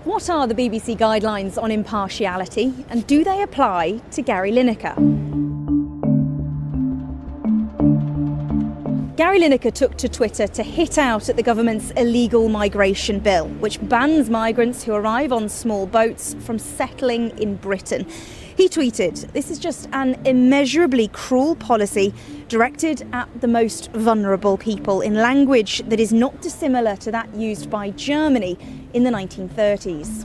What are the BBC guidelines on impartiality, and do they apply to Gary Lineker? Gary Lineker took to Twitter to hit out at the government's illegal migration bill, which bans migrants who arrive on small boats from settling in Britain. He tweeted, "This is just an immeasurably cruel policy directed at the most vulnerable people in language that is not dissimilar to that used by Germany in the 1930s.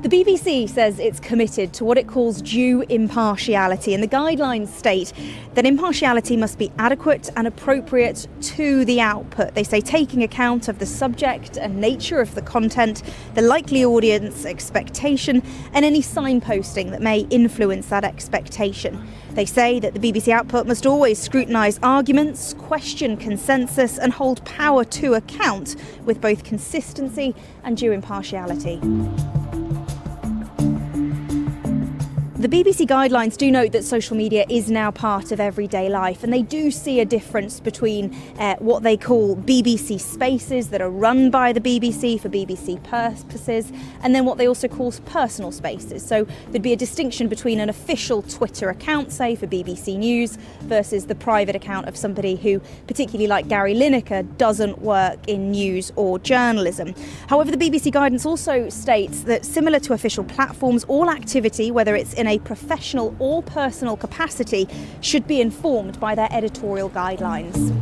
The BBC says it's committed to what it calls due impartiality, and the guidelines state that impartiality must be adequate and appropriate to the output. They say taking account of the subject and nature of the content, the likely audience expectation, and any signposting that may influence that expectation. They say that the BBC output must always scrutinise arguments, question consensus, and hold power to account with both consistency and due impartiality." The BBC guidelines do note that social media is now part of everyday life, and they do see a difference between what they call BBC spaces that are run by the BBC for BBC purposes, and then what they also call personal spaces. So there'd be a distinction between an official Twitter account, say for BBC News, versus the private account of somebody who, particularly like Gary Lineker, doesn't work in news or journalism. However, the BBC guidance also states that similar to official platforms, all activity, whether it's in a professional or personal capacity, should be informed by their editorial guidelines.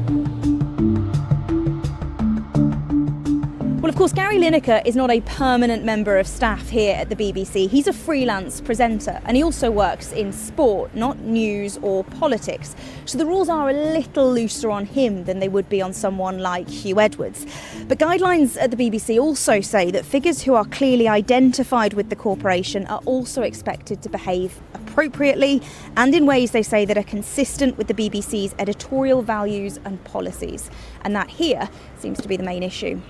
Well, of course, Gary Lineker is not a permanent member of staff here at the BBC. He's a freelance presenter, and he also works in sport, not news or politics. So the rules are a little looser on him than they would be on someone like Hugh Edwards. But guidelines at the BBC also say that figures who are clearly identified with the corporation are also expected to behave appropriately and in ways, they say, that are consistent with the BBC's editorial values and policies. And that here seems to be the main issue.